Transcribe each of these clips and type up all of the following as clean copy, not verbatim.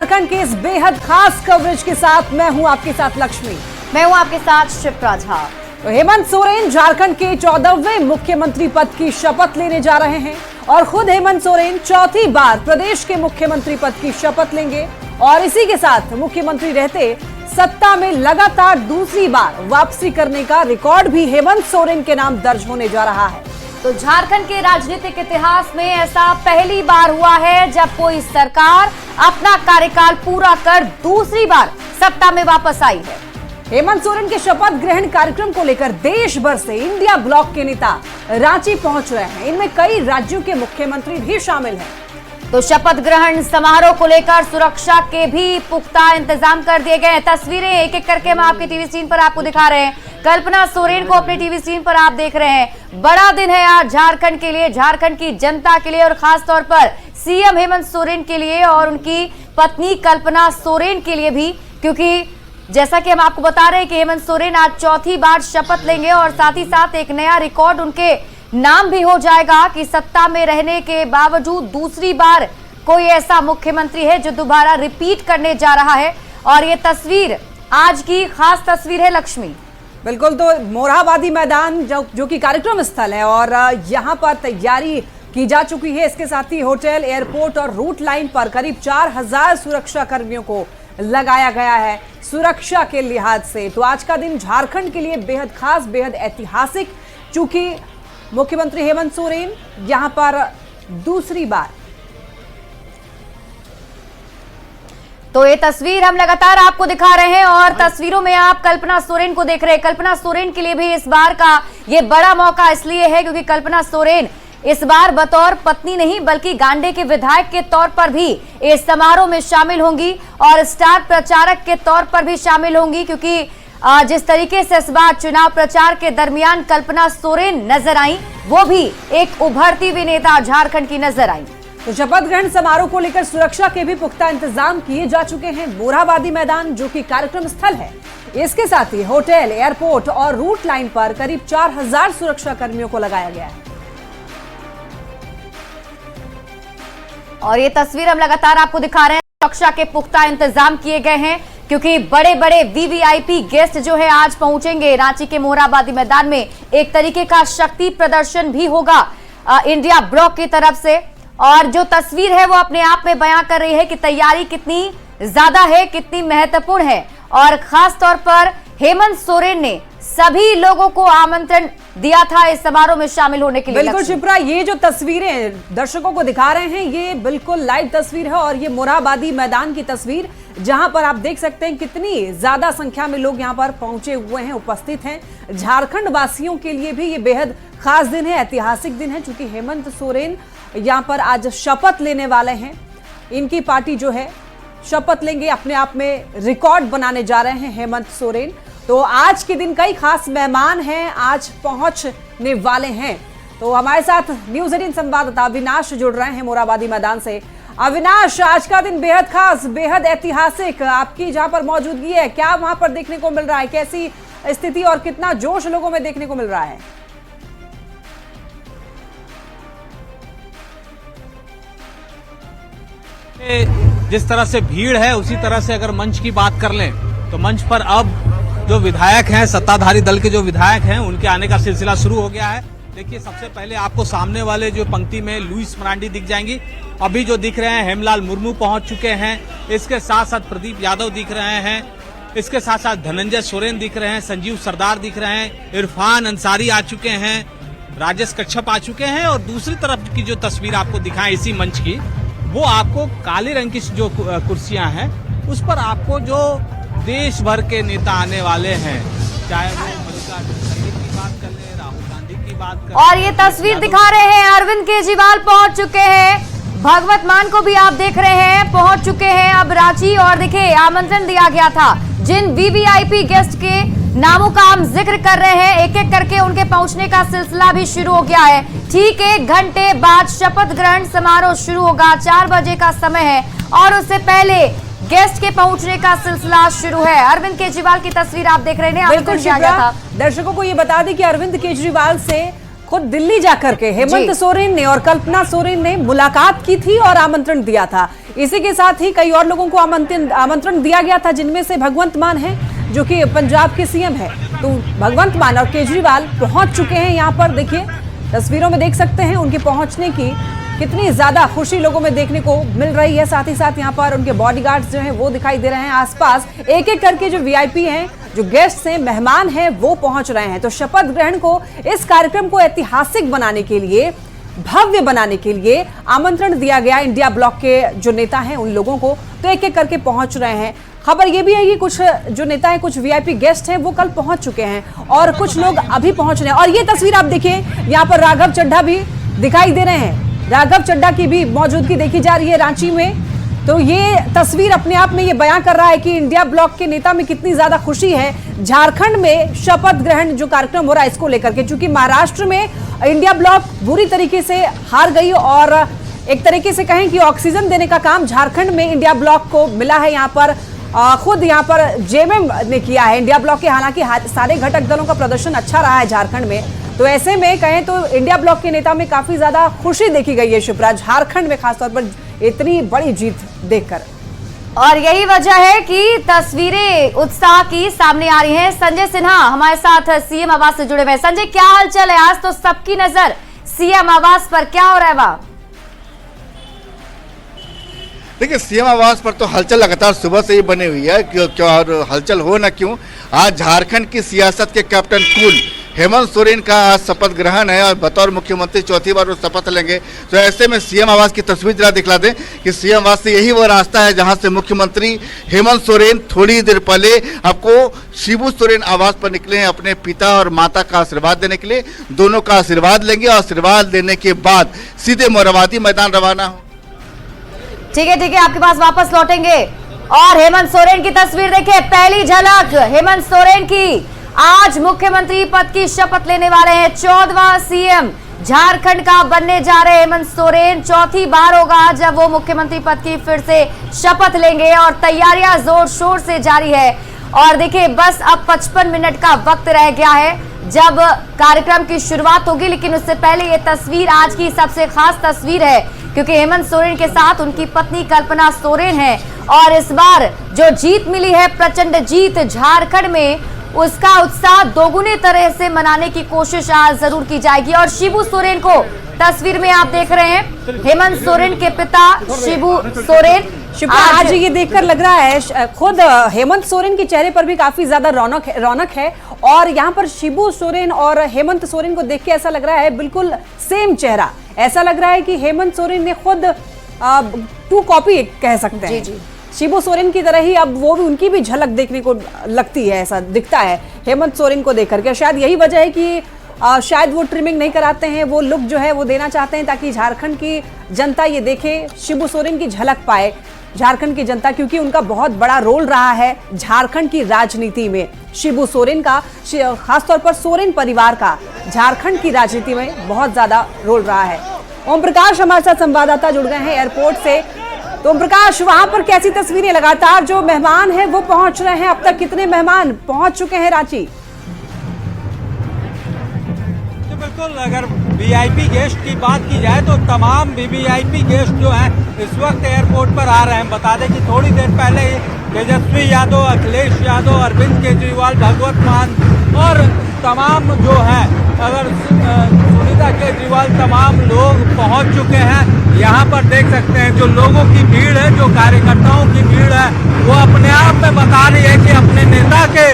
झारखंड के इस बेहद खास कवरेज के साथ मैं हूं आपके साथ लक्ष्मी। मैं हूं आपके साथ शिप्रा झा। तो हेमंत सोरेन झारखंड के 14वें मुख्यमंत्री पद की शपथ लेने जा रहे हैं और खुद हेमंत सोरेन चौथी बार प्रदेश के मुख्यमंत्री पद की शपथ लेंगे और इसी के साथ मुख्यमंत्री रहते सत्ता में लगातार दूसरी बार वापसी करने का रिकॉर्ड भी हेमंत सोरेन के नाम दर्ज होने जा रहा है। तो झारखंड के राजनीतिक इतिहास में ऐसा पहली बार हुआ है जब कोई सरकार अपना कार्यकाल पूरा कर दूसरी बार सत्ता में वापस आई है। हेमंत सोरेन के शपथ ग्रहण कार्यक्रम को लेकर देश भर से इंडिया ब्लॉक के नेता रांची पहुंच रहे हैं। इनमें कई राज्यों के मुख्यमंत्री भी शामिल हैं। तो शपथ ग्रहण समारोह को लेकर सुरक्षा के भी पुख्ता इंतजाम कर दिए गए हैं। तस्वीरें एक एक करके हम आपके टीवी स्क्रीन पर आपको दिखा रहे हैं। कल्पना सोरेन को अपने टीवी स्क्रीन पर आप देख रहे हैं। बड़ा दिन है आज झारखंड के लिए, झारखंड की जनता के लिए और खास तौर पर सीएम हेमंत सोरेन के लिए और उनकी पत्नी कल्पना सोरेन के लिए भी, क्योंकि जैसा कि हम आपको बता रहे हैं कि हेमंत सोरेन आज चौथी बार शपथ लेंगे और साथ ही साथ एक नया रिकॉर्ड उनके नाम भी हो जाएगा कि सत्ता में रहने के बावजूद दूसरी बार कोई ऐसा मुख्यमंत्री है जो दोबारा रिपीट करने जा रहा है। और ये तस्वीर आज की खास तस्वीर है लक्ष्मी। बिल्कुल, तो मोरहाबादी मैदान जो कि कार्यक्रम स्थल है और यहाँ पर तैयारी की जा चुकी है। इसके साथ ही होटल, एयरपोर्ट और रूट लाइन पर करीब 4000 सुरक्षा कर्मियों को लगाया गया है सुरक्षा के लिहाज से। तो आज का दिन झारखंड के लिए बेहद खास, बेहद ऐतिहासिक, चूंकि मुख्यमंत्री हेमंत सोरेन यहां पर दूसरी बार। तो ये तस्वीर हम लगातार आपको दिखा रहे हैं और तस्वीरों में आप कल्पना सोरेन को देख रहे हैं। कल्पना सोरेन के लिए भी इस बार का ये बड़ा मौका इसलिए है क्योंकि कल्पना सोरेन इस बार बतौर पत्नी नहीं बल्कि गांडे के विधायक के तौर पर भी इस समारोह में शामिल होंगी और स्टार प्रचारक के तौर पर भी शामिल होंगी, क्योंकि जिस तरीके से इस बार चुनाव प्रचार के दरमियान कल्पना सोरेन नजर आई, वो भी एक उभरती हुई नेता झारखंड की नजर आई। तो शपथ ग्रहण समारोह को लेकर सुरक्षा के भी पुख्ता इंतजाम किए जा चुके हैं। मोरहाबादी मैदान जो कि कार्यक्रम स्थल है, इसके साथ ही होटल, एयरपोर्ट और रूट लाइन पर करीब 4000 सुरक्षा कर्मियों को लगाया गया है। और ये तस्वीर हम लगातार आपको दिखा रहे हैं। सुरक्षा के पुख्ता इंतजाम किए गए हैं क्योंकि बड़े बड़े वीवीआईपी गेस्ट जो है आज पहुंचेंगे रांची के मोरहाबादी मैदान में। एक तरीके का शक्ति प्रदर्शन भी होगा इंडिया ब्लॉक की तरफ से। और जो तस्वीर है वो अपने आप में बयां कर रही है कि तैयारी कितनी ज्यादा है, कितनी महत्वपूर्ण है। और खास तौर पर हेमंत सोरेन ने सभी लोगों को आमंत्रण दिया था इस समारोह में शामिल होने के लिए। बिल्कुल शिप्रा, ये जो तस्वीरें दर्शकों को दिखा रहे हैं ये बिल्कुल लाइव तस्वीर है और ये मोरहाबादी मैदान की तस्वीर, जहां पर आप देख सकते हैं कितनी ज्यादा संख्या में लोग यहां पर पहुंचे हुए हैं, उपस्थित हैं। झारखंड वासियों के लिए भी ये बेहद खास दिन है, ऐतिहासिक दिन है, क्योंकि हेमंत सोरेन यहां पर आज शपथ लेने वाले हैं। इनकी पार्टी जो है शपथ लेंगे, अपने आप में रिकॉर्ड बनाने जा रहे हैं हेमंत सोरेन। तो आज के दिन कई खास मेहमान हैं, आज पहुंचने वाले हैं। तो हमारे साथ न्यूज़ 18 संवाददाता अविनाश जुड़ रहे हैं मोरहाबादी मैदान से। अविनाश, आज का दिन बेहद खास, बेहद ऐतिहासिक, आपकी जहां पर मौजूदगी है, क्या वहां पर देखने को मिल रहा है? कैसी स्थिति और कितना जोश लोगों में देखने को मिल रहा है? जिस तरह से भीड़ है उसी तरह से अगर मंच की बात कर लें तो मंच पर अब जो विधायक हैं, सत्ताधारी दल के जो विधायक हैं, उनके आने का सिलसिला शुरू हो गया है। देखिए, सबसे पहले आपको सामने वाले जो पंक्ति में लुईस मरांडी दिख जाएंगी। अभी जो दिख रहे हैं हेमलाल मुर्मू पहुंच चुके हैं। इसके साथ साथ प्रदीप यादव दिख रहे हैं। इसके साथ साथ धनंजय सोरेन दिख रहे हैं, संजीव सरदार दिख रहे हैं, इरफान अंसारी आ चुके हैं, राजेश कच्छप आ चुके हैं। और दूसरी तरफ की जो तस्वीर आपको दिखाएं इसी मंच की, वो आपको काले रंग की जो कुर्सियां हैं उस पर आपको जो देश भर के नेता आने वाले हैं, चाहे वो मल्लिकार्जुन की बात कर ले, राहुल गांधी की बात कर। और ये तस्वीर दिखा रहे हैं, अरविंद केजरीवाल पहुंच चुके हैं, भगवत मान को भी आप देख रहे हैं पहुंच चुके हैं अब रांची। और देखिए, आमंत्रण दिया गया था, जिन वीवीआईपी गेस्ट के नामों का हम जिक्र कर रहे हैं, एक एक करके उनके पहुंचने का सिलसिला भी शुरू हो गया है। ठीक 1 घंटे बाद शपथ ग्रहण समारोह शुरू होगा, 4 बजे का समय है और उससे पहले गेस्ट के पहुंचने का सिलसिला शुरू है। अरविंद केजरीवाल की तस्वीर आप देख रहे हैं। बिल्कुल, दर्शकों को ये बता दें कि अरविंद केजरीवाल से खुद दिल्ली जाकर के हेमंत सोरेन ने और कल्पना सोरेन ने मुलाकात की थी और आमंत्रण दिया था। इसी के साथ ही कई और लोगों को आमंत्रण दिया गया था, जिनमें से भगवंत मान है जो कि पंजाब के सीएम है। तो भगवंत मान और केजरीवाल पहुंच चुके हैं यहाँ पर। देखिए तस्वीरों में देख सकते हैं उनके पहुंचने की कितनी ज्यादा खुशी लोगों में देखने को मिल रही है। साथ ही साथ यहाँ पर उनके बॉडीगार्ड्स जो हैं वो दिखाई दे रहे हैं। आसपास एक एक करके जो वीआईपी हैं, जो गेस्ट हैं, मेहमान हैं, वो पहुंच रहे हैं। तो शपथ ग्रहण को, इस कार्यक्रम को ऐतिहासिक बनाने के लिए, भव्य बनाने के लिए आमंत्रण दिया गया इंडिया ब्लॉक के जो नेता हैं उन लोगों को। तो एक एक करके पहुंच रहे हैं। खबर ये भी है कि कुछ जो नेता हैं, कुछ वीआईपी गेस्ट हैं, वो कल पहुंच चुके हैं और कुछ लोग अभी पहुंच रहे हैं। और ये तस्वीर आप देखिए, यहाँ पर राघव चड्ढा भी दिखाई दे रहे हैं। राघव चड्ढा की भी मौजूदगी देखी जा रही है रांची में। तो ये तस्वीर अपने आप में ये बयां कर रहा है कि इंडिया ब्लॉक के नेता में कितनी ज्यादा खुशी है। झारखंड में शपथ ग्रहण जो कार्यक्रम हो रहा है इसको लेकर के, क्योंकि महाराष्ट्र में इंडिया ब्लॉक बुरी तरीके से हार गई और एक तरीके से कहें कि ऑक्सीजन देने का काम झारखंड में इंडिया ब्लॉक को मिला है। यहाँ पर खुद यहाँ पर जेएमएम ने किया है इंडिया ब्लॉक के। हालांकि सारे घटक दलों का प्रदर्शन अच्छा रहा है झारखंड में। तो ऐसे में कहें तो इंडिया ब्लॉक के नेता में काफी ज्यादा खुशी देखी गई है शिप्रा, झारखंड में खासतौर पर इतनी बड़ी जीत देखकर। और यही वजह है कि तस्वीरें उत्साह की सामने आ रही हैं। संजय सिन्हा हमारे साथ सीएम आवास से जुड़े हुए हैं। संजय, क्या हालचाल है? आज तो सबकी नजर सीएम आवास पर, क्या हो रहा है वहां? देखिए, सीएम आवास पर तो हलचल लगातार सुबह से ही बनी हुई है। क्यों और हलचल हो ना क्यों, आज झारखंड की सियासत के कैप्टन कूल हेमंत सोरेन का आज शपथ ग्रहण है और बतौर मुख्यमंत्री चौथी बार वो शपथ लेंगे। तो ऐसे में सीएम आवास की तस्वीर जरा दिखला दें कि सीएम आवास से यही वो रास्ता है जहां से मुख्यमंत्री हेमंत सोरेन थोड़ी देर पहले आपको शिबू सोरेन आवास पर निकले हैं अपने पिता और माता का आशीर्वाद देने के लिए। दोनों का आशीर्वाद लेंगे और आशीर्वाद लेने के बाद सीधे मोरहाबादी मैदान रवाना हो। ठीक है, आपके पास वापस लौटेंगे। और हेमंत सोरेन की तस्वीर देखिए, पहली झलक हेमंत सोरेन की। आज मुख्यमंत्री पद की शपथ लेने वाले हैं। 14वां सीएम झारखंड का बनने जा रहे हेमंत सोरेन। चौथी बार होगा जब वो मुख्यमंत्री पद की फिर से शपथ लेंगे और तैयारियां जोर शोर से जारी है। और देखिए, बस अब 55 मिनट का वक्त रह गया है जब कार्यक्रम की शुरुआत होगी। लेकिन उससे पहले ये तस्वीर आज की सबसे खास तस्वीर है, क्योंकि हेमंत सोरेन के साथ उनकी पत्नी कल्पना सोरेन है। और इस बार जो जीत मिली है, प्रचंड जीत झारखंड में, उसका उत्साह दोगुने तरह से मनाने की कोशिश आज जरूर की जाएगी। और शिबू सोरेन को तस्वीर में आप देख रहे हैं, हेमंत सोरेन के पिता शिबू सोरेन। आज ये देखकर लग रहा है खुद हेमंत सोरेन के चेहरे पर भी काफी ज्यादा रौनक है। और यहाँ पर शिबू सोरेन और हेमंत सोरेन को देख के ऐसा लग रहा है बिल्कुल सेम चेहरा। ऐसा लग रहा है कि हेमंत सोरेन ने खुद 2 कॉपी कह सकते हैं जी। शिबू सोरेन की तरह ही अब वो भी, उनकी भी झलक देखने को लगती है, ऐसा दिखता है हेमंत सोरेन को देख करके। शायद यही वजह है कि शायद वो ट्रिमिंग नहीं कराते हैं, वो लुक जो है वो देना चाहते हैं ताकि झारखंड की जनता ये देखे, शिबू सोरेन की झलक पाए झारखंड की जनता, क्योंकि उनका बहुत बड़ा रोल रहा है झारखंड की राजनीति में। शिबू सोरेन का, खासतौर पर सोरेन परिवार का झारखंड की राजनीति में बहुत ज्यादा रोल रहा है। ओम प्रकाश हमारे साथ संवाददाता जुड़ गए हैं एयरपोर्ट से। तो ओम प्रकाश, वहां पर कैसी तस्वीरें? लगातार जो मेहमान हैं वो पहुंच रहे हैं। अब तक कितने मेहमान पहुंच चुके हैं रांची? बिल्कुल, अगर वीआईपी गेस्ट की बात की जाए तो तमाम वीवीआईपी गेस्ट जो हैं इस वक्त एयरपोर्ट पर आ रहे हैं। बता दें कि थोड़ी देर पहले तेजस्वी यादव, अखिलेश यादव, अरविंद केजरीवाल, भगवंत मान और तमाम जो है, अगर सुनीता केजरीवाल, तमाम लोग पहुंच चुके हैं। यहाँ पर देख सकते हैं जो लोगों की भीड़ है, जो कार्यकर्ताओं की भीड़ है, वो अपने आप में बता रही है कि अपने नेता के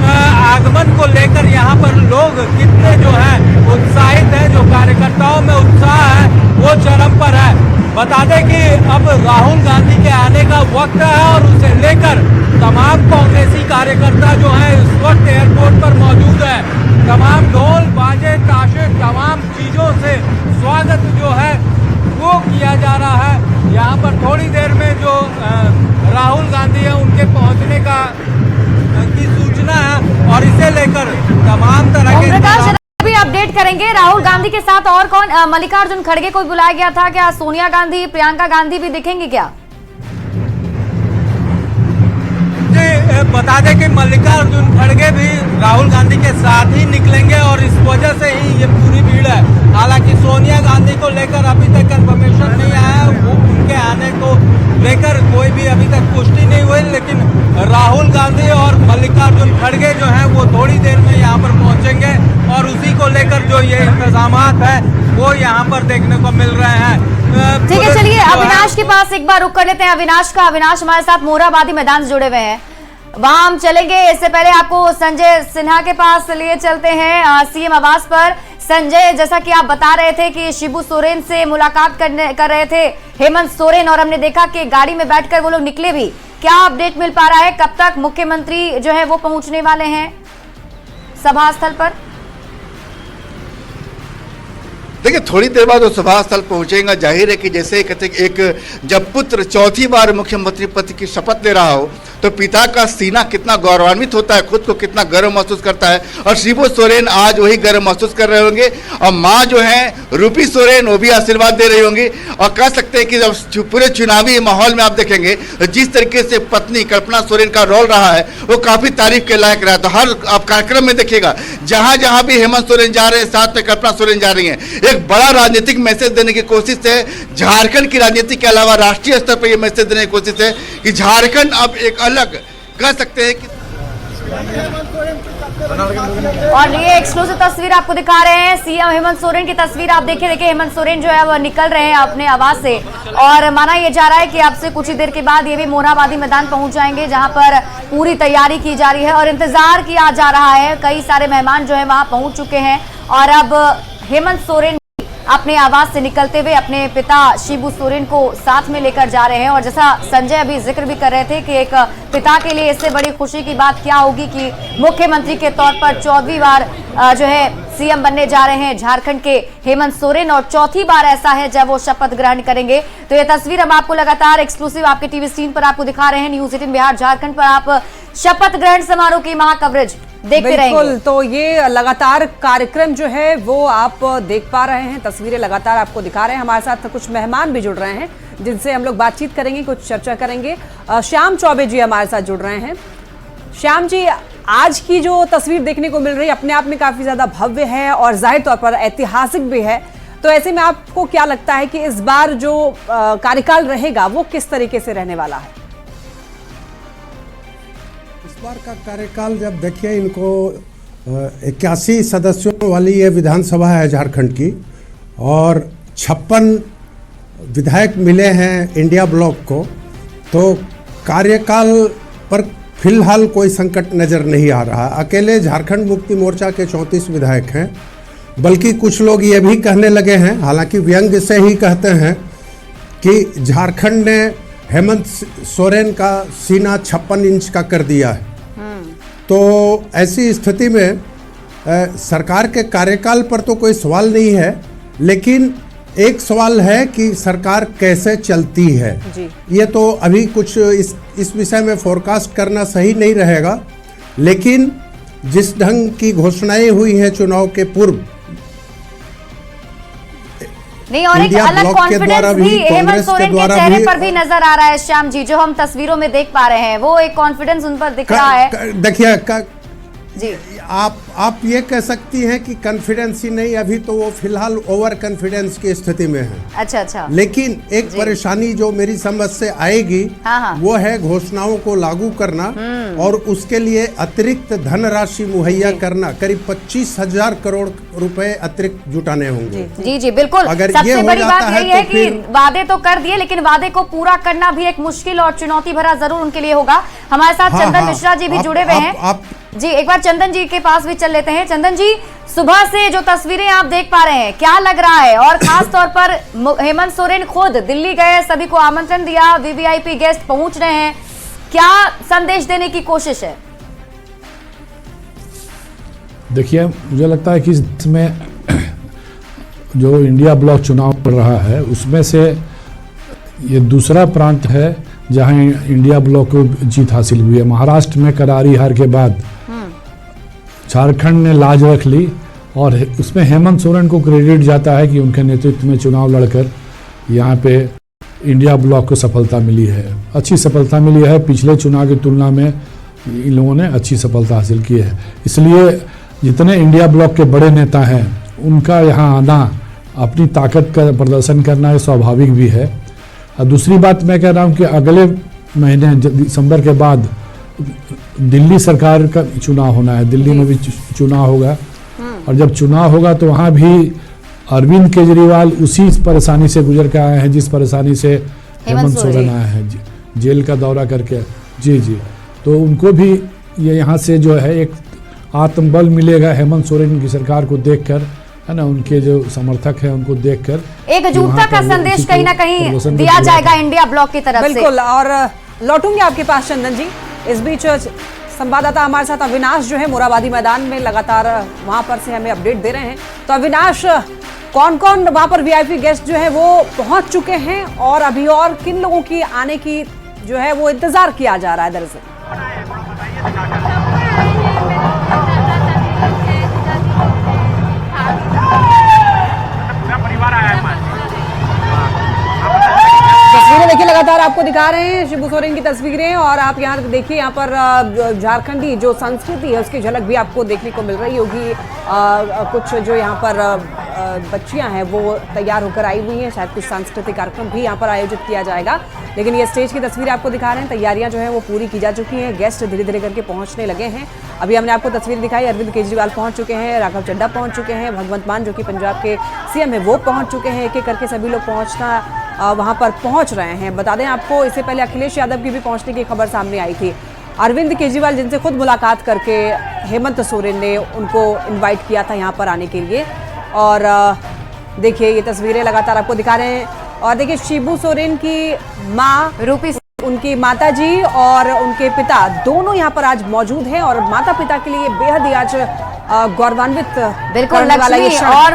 आगमन को लेकर यहाँ पर लोग कितने जो है उत्साहित हैं। जो कार्यकर्ताओं में उत्साह है वो चरम पर है। बता दें कि अब राहुल गांधी के आने का वक्त है और उसे लेकर तमाम कांग्रेसी कार्यकर्ता जो हैं इस वक्त एयरपोर्ट पर मौजूद है। तमाम ढोल बाजे ताशे तमाम चीजों से स्वागत जो है वो किया जा रहा है। यहाँ पर थोड़ी देर में जो राहुल गांधी है उनके पहुंचने की सूचना है और इसे लेकर तमाम तरह के भी अपडेट करेंगे। राहुल गांधी के साथ और कौन? मल्लिकार्जुन खड़गे को बुलाया गया था क्या? सोनिया गांधी, प्रियंका गांधी भी दिखेंगी क्या? बता बता दें कि मल्लिकार्जुन खड़गे भी राहुल गांधी के साथ ही निकलेंगे और इस वजह से ही ये पूरी भीड़ है। हालांकि सोनिया गांधी को लेकर अभी तक कंफर्मेशन नहीं आया, वो उनके आने को लेकर कोई भी अभी तक पुष्टि नहीं हुई, लेकिन राहुल गांधी और मल्लिकार्जुन खड़गे जो हैं वो थोड़ी देर में यहाँ पर पहुंचेंगे और उसी को लेकर जो ये इंतजामात है वो यहाँ पर देखने को मिल रहे हैं। ठीक है, चलिए अविनाश के पास एक बार रुक कर लेते हैं। अविनाश हमारे साथ मोरहाबादी मैदान से जुड़े हुए हैं, वहां हम चलेंगे। इससे पहले आपको संजय सिन्हा के पास लिए चलते हैं सीएम आवास पर। संजय, जैसा कि आप बता रहे थे कि शिबू सोरेन से मुलाकात कर रहे थे हेमंत सोरेन, और हमने देखा कि गाड़ी में बैठकर वो लोग निकले भी। क्या अपडेट मिल पा रहा है, कब तक मुख्यमंत्री जो है वो पहुंचने वाले हैं सभा स्थल पर? देखिए, थोड़ी देर बाद वो सभा स्थल पहुंचेगा। जाहिर है कि जैसे कहते एक जब पुत्र चौथी बार मुख्यमंत्री पद की शपथ ले रहा हो तो पिता का सीना कितना गौरवान्वित होता है, खुद को कितना गर्व महसूस करता है। और शिबू सोरेन आज वही गर्व महसूस कर रहे होंगे और माँ जो है रूपी सोरेन वो भी आशीर्वाद दे रही होंगी। और कह सकते हैं कि जब पूरे चुनावी माहौल में आप देखेंगे तो जिस तरीके से पत्नी कल्पना सोरेन का रोल रहा है वो काफी तारीफ के लायक रहा है। तो हर आप कार्यक्रम में देखिएगा जहां जहां भी हेमंत सोरेन जा रहे हैं साथ में कल्पना सोरेन जा रही हैं। एक बड़ा राजनीतिक मैसेज देने की कोशिश है। झारखंड की राजनीति के अलावा राष्ट्रीय स्तर पर यह मैसेज देने की कोशिश है कि झारखंड अब एक अलग कह सकते हैं कि। और ये एक्सक्लूसिव तस्वीर आपको दिखा रहे हैं, सीएम हेमंत सोरेन की तस्वीर आप देखिए हेमंत सोरेन जो है वो निकल रहे हैं अपने आवास से और माना यह जा रहा है कि अब से कुछ ही देर के बाद ये भी मोरहाबादी मैदान पहुंच जाएंगे, जहां पर पूरी तैयारी की जा रही है और इंतजार किया जा रहा है। कई सारे मेहमान जो है वहां पहुंच चुके हैं और अब हेमंत सोरेन अपने आवास से निकलते हुए अपने पिता शिबू सोरेन को साथ में लेकर जा रहे हैं। और जैसा संजय अभी जिक्र भी कर रहे थे कि एक पिता के लिए इससे बड़ी खुशी की बात क्या होगी कि मुख्यमंत्री के तौर पर 14वीं बार जो है सीएम बनने जा रहे हैं झारखंड के हेमंत सोरेन और चौथी बार ऐसा है जब वो शपथ ग्रहण करेंगे। तो ये तस्वीर हम आपको लगातार एक्सक्लूसिव आपके टीवी स्क्रीन पर आपको दिखा रहे हैं। न्यूज़ 18 बिहार झारखंड पर आप शपथ ग्रहण समारोह की महा कवरेज देखते रहेंगे। तो ये लगातार कार्यक्रम जो है वो आप देख पा रहे हैं, तस्वीरें लगातार आपको दिखा रहे हैं। हमारे साथ कुछ मेहमान भी जुड़ रहे हैं जिनसे हम लोग बातचीत करेंगे, कुछ चर्चा करेंगे। श्याम चौबे जी हमारे साथ जुड़ रहे हैं। श्याम जी, आज की जो तस्वीर देखने को मिल रही है अपने आप में काफी ज्यादा भव्य है और जाहिर तौर पर ऐतिहासिक भी है। तो ऐसे में आपको क्या लगता है कि इस बार जो कार्यकाल रहेगा वो किस तरीके से रहने वाला है? इस बार का कार्यकाल जब देखिए, इनको 81 सदस्यों वाली ये विधानसभा है झारखंड की और 56 विधायक मिले हैं इंडिया ब्लॉक को। तो कार्यकाल पर फिलहाल कोई संकट नज़र नहीं आ रहा। अकेले झारखंड मुक्ति मोर्चा के 34 विधायक हैं, बल्कि कुछ लोग ये भी कहने लगे हैं, हालांकि व्यंग्य से ही कहते हैं, कि झारखंड ने हेमंत सोरेन का सीना 56 इंच का कर दिया है। तो ऐसी स्थिति में सरकार के कार्यकाल पर तो कोई सवाल नहीं है, लेकिन एक सवाल है कि सरकार कैसे चलती है जी। ये तो अभी कुछ इस विषय में फोरकास्ट करना सही नहीं रहेगा, लेकिन जिस ढंग की घोषणाएं हुई हैं चुनाव के पूर्व, नहीं, और एक अलग कॉन्फिडेंस भी हेमंत सोरेन के चेहरे पर भी नजर आ रहा है श्याम जी, जो हम तस्वीरों में देख पा रहे हैं, वो एक कॉन्फिडेंस उन पर दिख रहा है। देखिए जी, आप ये कह सकती हैं कि कॉन्फिडेंस ही नहीं, अभी तो वो फिलहाल ओवर कॉन्फिडेंस की स्थिति में है। अच्छा। लेकिन एक परेशानी जो मेरी समझ से आएगी, वो है घोषणाओं को लागू करना और उसके लिए अतिरिक्त धनराशि मुहैया करना। करीब 25,000 करोड़ रुपए अतिरिक्त जुटाने होंगे। जी बिल्कुल। अगर सबसे बड़ी बात यही है कि वादे तो कर दिए, लेकिन वादे को पूरा करना भी एक मुश्किल और चुनौती भरा जरूर उनके लिए होगा। हमारे साथ चंदन मिश्रा जी भी जुड़े हुए हैं जी। एक बार चंदन जी के पास भी चल लेते हैं। चंदन जी, सुबह से जो तस्वीरें आप देख पा रहे हैं, क्या लग रहा है? और खास तौर पर हेमंत सोरेन खुद दिल्ली गए, सभी को आमंत्रण दिया, वीवीआईपी गेस्ट पहुंच रहे हैं, क्या संदेश देने की कोशिश है? देखिए, मुझे लगता है कि इसमें जो इंडिया ब्लॉक चुनाव पड़ रहा है उसमें से ये दूसरा प्रांत है जहां इंडिया ब्लॉक को जीत हासिल हुई है। महाराष्ट्र में करारी हार के बाद झारखंड ने लाज रख ली और उसमें हेमंत सोरेन को क्रेडिट जाता है कि उनके नेतृत्व में चुनाव लड़कर यहाँ पे इंडिया ब्लॉक को सफलता मिली है, अच्छी सफलता मिली है। पिछले चुनाव की तुलना में इन लोगों ने अच्छी सफलता हासिल की है। इसलिए जितने इंडिया ब्लॉक के बड़े नेता हैं उनका यहाँ आना, अपनी ताकत का प्रदर्शन करना ये स्वाभाविक भी है। और दूसरी बात मैं कह रहा हूँ कि अगले महीने दिसंबर के बाद दिल्ली सरकार का चुनाव होना है, दिल्ली में भी चुनाव होगा, और जब चुनाव होगा तो वहाँ भी अरविंद केजरीवाल उसी परेशानी से गुजर के आए हैं जिस परेशानी से हेमंत सोरेन आए हैं, जेल का दौरा करके। जी जी, तो उनको भी ये यहाँ से जो है एक आत्मबल मिलेगा हेमंत सोरेन की सरकार को देखकर, है ना, उनके जो समर्थक हैं उनको देखकर एकजुटता का संदेश कहीं ना कहीं दिया जाएगा इंडिया ब्लॉक की तरफ से। बिल्कुल, और लौटूंगे आपके पास चंदन जी। इस बीच संवाददाता हमारे साथ अविनाश जो है मोराबादी मैदान में लगातार वहां पर से हमें अपडेट दे रहे हैं। तो अविनाश, कौन कौन वहां पर वीआईपी गेस्ट जो है वो पहुंच चुके हैं और अभी और किन लोगों की आने की जो है वो इंतजार किया जा रहा है दरअसल? तस्वीरें देखिए लगातार आपको दिखा रहे हैं शिबू सोरेन की तस्वीरें, और आप यहाँ देखिए यहाँ पर झारखंडी जो संस्कृति है उसकी झलक भी आपको देखने को मिल रही होगी। कुछ जो यहाँ पर बच्चियां हैं वो तैयार होकर आई हुई हैं, शायद कुछ सांस्कृतिक कार्यक्रम भी यहाँ पर आयोजित किया जाएगा। लेकिन ये स्टेज की तस्वीर आपको दिखा रहे हैं, तैयारियां जो है वो पूरी की जा चुकी हैं, गेस्ट धीरे धीरे करके पहुँचने लगे हैं। अभी हमने आपको तस्वीर दिखाई, अरविंद केजरीवाल पहुँच चुके हैं, राघव चड्ढा पहुँच चुके हैं, भगवंत मान जो कि पंजाब के सीएम है वो पहुँच चुके हैं। एक एक करके सभी लोग वहाँ पर पहुँच रहे हैं। बता दें आपको, इससे पहले अखिलेश यादव की भी पहुँचने की खबर सामने आई थी। अरविंद केजरीवाल जिनसे खुद मुलाकात करके हेमंत सोरेन ने उनको इनवाइट किया था यहाँ पर आने के लिए। और देखिए ये तस्वीरें लगातार आपको दिखा रहे हैं। और देखिए शिबू सोरेन की माँ रूपी, उनकी माताजी और उनके पिता दोनों यहाँ पर आज मौजूद हैं, और माता पिता के लिए बेहद ही आज गौरवान्वित बिल्कुल लक्ष्मी, और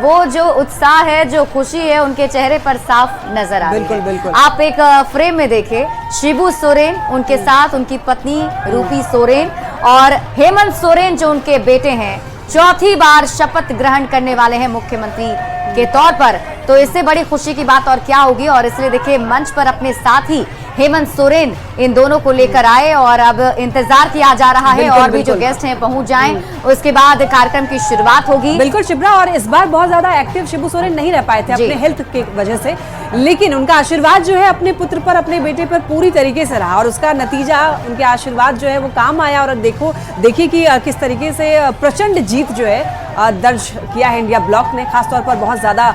वो जो उत्साह है, जो खुशी है उनके चेहरे पर साफ नजर आ रही है। बिल्कुल बिल्कुल, आप एक फ्रेम में देखें, शिबू सोरेन, उनके साथ उनकी पत्नी रूपी सोरेन और हेमंत सोरेन जो उनके बेटे हैं, चौथी बार शपथ ग्रहण करने वाले हैं मुख्यमंत्री के तौर पर। तो इससे बड़ी खुशी की बात और क्या होगी। और इसलिए देखिए मंच पर अपने साथ ही हेमंत सोरेन इन दोनों को लेकर आए, और अब इंतजार किया जा रहा है और भी जो गेस्ट हैं पहुंच जाएं, उसके बाद कार्यक्रम की शुरुआत होगी। बिल्कुल शिप्रा, और इस बार बहुत ज्यादा एक्टिव शिबू सोरेन नहीं रह पाए थे अपने हेल्थ की वजह से, लेकिन उनका आशीर्वाद जो है अपने पुत्र पर, अपने बेटे पर पूरी तरीके से रहा, और उसका नतीजा उनके आशीर्वाद जो है वो काम आया। और देखिए कि किस तरीके से प्रचंड जीत जो है दर्ज किया है इंडिया ब्लॉक ने। खासतौर पर बहुत ज्यादा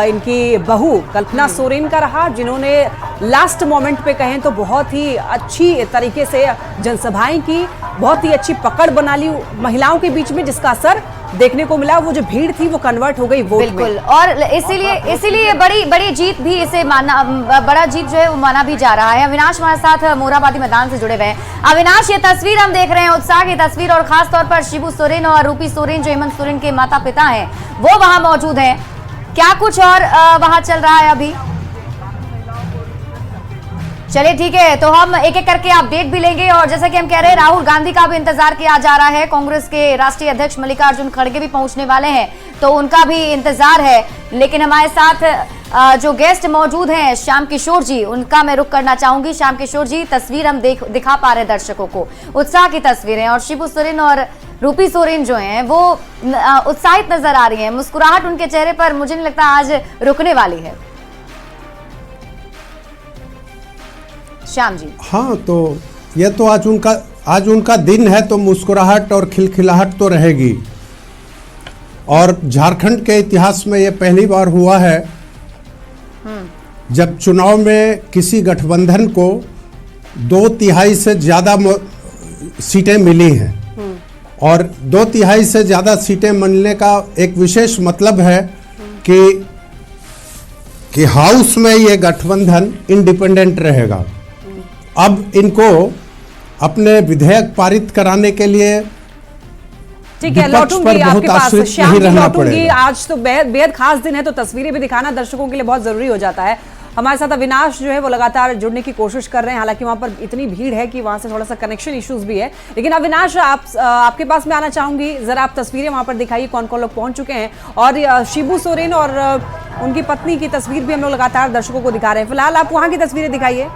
इनकी बहू कल्पना सोरेन का रहा, जिन्होंने लास्ट मोमेंट पे कहें तो बहुत ही अच्छी तरीके से जनसभाएं की, बहुत ही अच्छी पकड़ बना ली महिलाओं के बीच में, जिसका असर देखने को मिला। वो जो भीड़ थी वो कन्वर्ट हो गई वोट में। बिल्कुल, और इसीलिए बड़ी जीत भी इसे माना, बड़ा जीत जो है वो माना भी जा रहा है। अविनाश हमारे साथ मोराबादी मैदान से जुड़े हुए हैं। अविनाश, ये तस्वीर हम देख रहे हैं, उत्साह की तस्वीर, और खास तौर पर शिबू सोरेन और रूपी सोरेन जो हेमंत सोरेन के माता पिता हैं वो वहां मौजूद हैं। क्या कुछ और वहां चल रहा है अभी? चलिए ठीक है, तो हम एक एक करके अपडेट भी लेंगे। और जैसा कि हम कह रहे हैं, राहुल गांधी का भी इंतजार किया जा रहा है, कांग्रेस के राष्ट्रीय अध्यक्ष मल्लिकार्जुन खड़गे भी पहुंचने वाले हैं, तो उनका भी इंतजार है। लेकिन हमारे साथ जो गेस्ट मौजूद हैं श्याम किशोर जी, उनका मैं रुख करना चाहूंगी। श्याम किशोर जी, तस्वीर हम दिखा पा रहे हैं दर्शकों को, उत्साह की तस्वीरें, और शिबू सोरेन और रूपी सोरेन जो हैं वो उत्साहित नजर आ रही हैं, मुस्कुराहट उनके चेहरे पर मुझे नहीं लगता आज रुकने वाली है। श्याम जी। हाँ, तो ये तो आज उनका दिन है, तो मुस्कुराहट और खिलखिलाहट तो रहेगी। और झारखंड के इतिहास में ये पहली बार हुआ है जब चुनाव में किसी गठबंधन को 2/3 से ज्यादा सीटें मिली हैं। और 2/3 से ज्यादा सीटें मिलने का एक विशेष मतलब है कि हाउस में ये गठबंधन इंडिपेंडेंट रहेगा। अब इनको अपने विधेयक पारित कराने के लिए ठीक है, लौटूंगी आपके पास श्याम जी, लौटूंगी। आज तो बेहद खास दिन है, तो तस्वीरें भी दिखाना दर्शकों के लिए बहुत जरूरी हो जाता है। हमारे साथ अविनाश जो है वो लगातार जुड़ने की कोशिश कर रहे हैं, हालांकि वहां पर इतनी भीड़ है कि वहां से थोड़ा सा कनेक्शन इश्यूज भी है। लेकिन अविनाश, आपके पास में आना चाहूंगी, जरा आप तस्वीरें वहां पर दिखाइए, कौन कौन लोग पहुंच चुके हैं। और शिबू सोरेन और उनकी पत्नी की तस्वीर भी हम लोग लगातार दर्शकों को दिखा रहे हैं। फिलहाल आप वहां की तस्वीरें दिखाइए।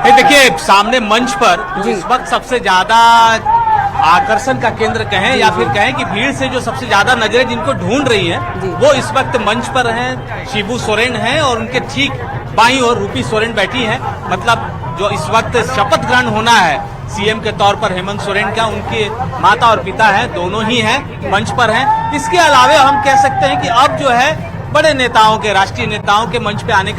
ये देखिए सामने मंच पर जो इस वक्त सबसे ज्यादा आकर्षण का केंद्र कहें या फिर कहें कि भीड़ से जो सबसे ज्यादा नजरें जिनको ढूंढ रही हैं वो इस वक्त मंच पर हैं। शिबू सोरेन हैं और उनके ठीक बाईं ओर रूपी सोरेन बैठी हैं। मतलब जो इस वक्त शपथ ग्रहण होना है सीएम के तौर पर हेमंत सोरेन का, उनके माता और पिता हैं, दोनों ही हैं, मंच पर हैं। इसके अलावा हम कह सकते हैं कि अब जो है बड़े नेताओं के, राष्ट्रीय नेताओं के मंच पे आने का